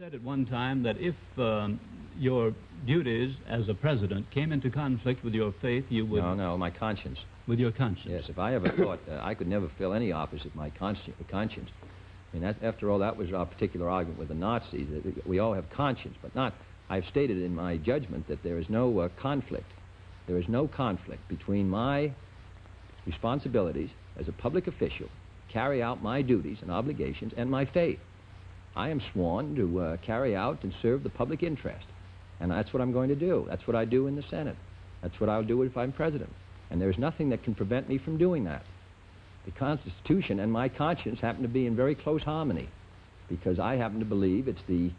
said at one time that if your duties as a president came into conflict with your faith, you would... No, my conscience. With your conscience? Yes, if I ever thought I could never fill any office with my conscience. I mean, after all, that was our particular argument with the Nazis. We all have conscience, but not... I've stated in my judgment that there is no conflict. There is no conflict between my responsibilities as a public official, carry out my duties and obligations, and my faith. I am sworn to carry out and serve the public interest, and that's what I'm going to do. That's what I do in the Senate. That's what I'll do if I'm president, and there's nothing that can prevent me from doing that. The Constitution and my conscience happen to be in very close harmony, because I happen to believe it's the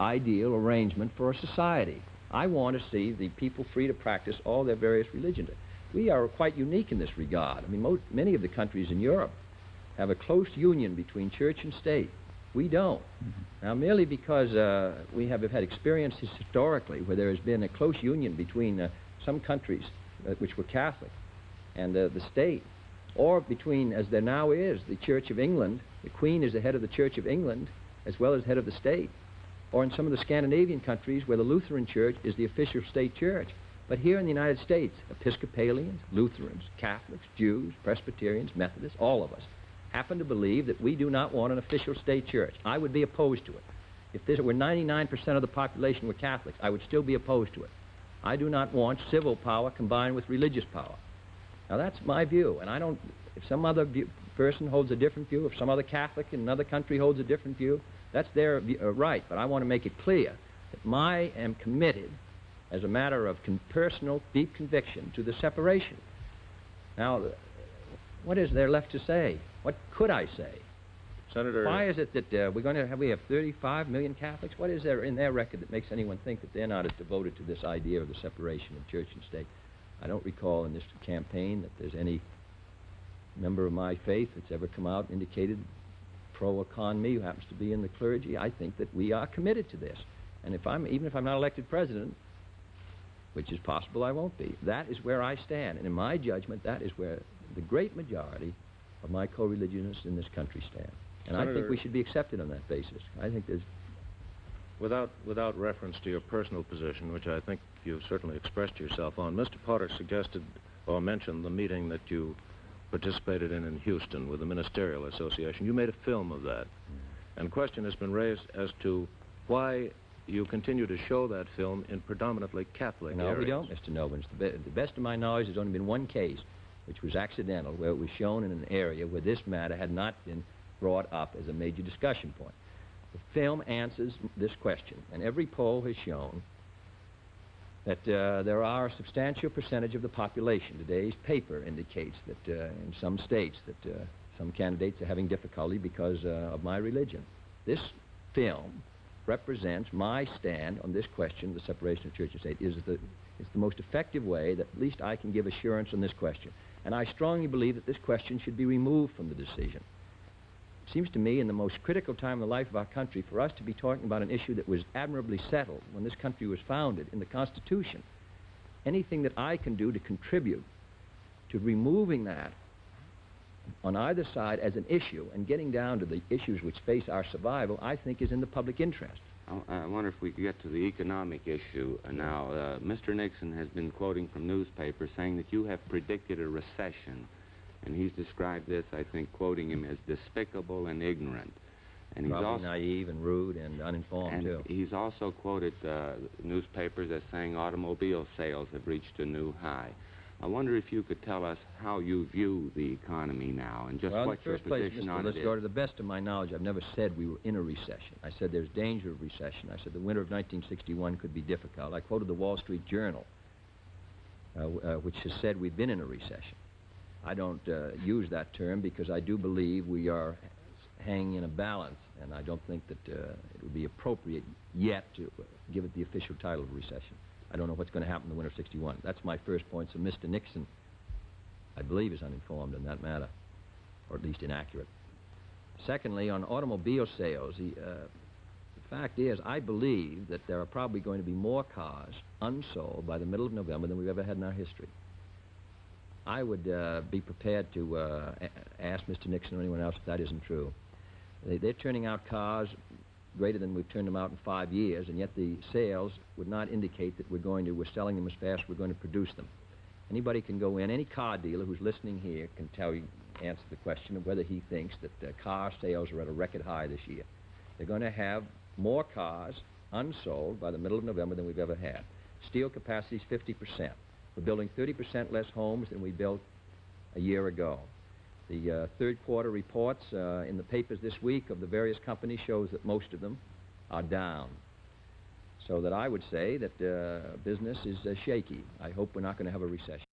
ideal arrangement for a society. I want to see the people free to practice all their various religions. We are quite unique in this regard. I mean, many of the countries in Europe have a close union between church and state. We don't. Now, merely because we have had experiences historically where there has been a close union between some countries which were Catholic and the state, or between, as there now is, the Church of England, the Queen is the head of the Church of England as well as head of the state, or in some of the Scandinavian countries where the Lutheran Church is the official state church. But here in the United States, Episcopalians, Lutherans, Catholics, Jews, Presbyterians, Methodists, all of us, happen to believe that we do not want an official state church. I would be opposed to it. If there were 99% of the population were Catholics, I would still be opposed to it. I do not want civil power combined with religious power. Now, that's my view, and I don't... If some other person holds a different view, if some other Catholic in another country holds a different view, that's their right, but I want to make it clear that I am committed, as a matter of personal, deep conviction, to the separation. Now, what is there left to say? What could I say? Senator... Why is it that we have 35 million Catholics? What is there in their record that makes anyone think that they're not as devoted to this idea of the separation of church and state? I don't recall in this campaign that there's any member of my faith that's ever come out and indicated pro or con me who happens to be in the clergy. I think that we are committed to this. And even if I'm not elected president, which is possible I won't be, that is where I stand. And in my judgment, that is where the great majority of my co-religionists in this country stand. And Senator, I think we should be accepted on that basis. I think there's... Without reference to your personal position, which I think you've certainly expressed yourself on, Mr. Potter suggested or mentioned the meeting that you participated in Houston with the Ministerial Association. You made a film of that. And a question has been raised as to why you continue to show that film in predominantly Catholic areas. No, we don't, Mr. Nobins. The best of my knowledge, there's only been one case, which was accidental, where it was shown in an area where this matter had not been brought up as a major discussion point. The film answers this question, and every poll has shown that there are a substantial percentage of the population. Today's paper indicates that in some states that some candidates are having difficulty because of my religion. This film represents my stand on this question, the separation of church and state. It's the most effective way that at least I can give assurance on this question. And I strongly believe that this question should be removed from the decision. It seems to me, in the most critical time in the life of our country, for us to be talking about an issue that was admirably settled when this country was founded in the Constitution, anything that I can do to contribute to removing that on either side as an issue and getting down to the issues which face our survival, I think is in the public interest. I wonder if we could get to the economic issue now. Mr. Nixon has been quoting from newspapers saying that you have predicted a recession. And he's described this, I think, quoting him as despicable and ignorant. And he's also naive and rude and uninformed, too. He's also quoted newspapers as saying automobile sales have reached a new high. I wonder if you could tell us how you view the economy now and just what your position on it is. To the best of my knowledge, I've never said we were in a recession. I said there's danger of recession. I said the winter of 1961 could be difficult. I quoted the Wall Street Journal, which has said we've been in a recession. I don't use that term because I do believe we are hanging in a balance, and I don't think that it would be appropriate yet to give it the official title of recession. I don't know what's going to happen in the winter of '61. That's my first point. So Mr. Nixon, I believe, is uninformed in that matter, or at least inaccurate. Secondly, on automobile sales, the fact is I believe that there are probably going to be more cars unsold by the middle of November than we've ever had in our history. I would be prepared to ask Mr. Nixon or anyone else if that isn't true. They're turning out cars greater than we've turned them out in 5 years, and yet the sales would not indicate that we're selling them as fast as we're going to produce them. Anybody can go in, any car dealer who's listening here can answer the question of whether he thinks that car sales are at a record high this year. They're going to have more cars unsold by the middle of November than we've ever had. Steel capacity is 50%. We're building 30% less homes than we built a year ago. The third quarter reports in the papers this week of the various companies shows that most of them are down. So that I would say that business is shaky. I hope we're not going to have a recession.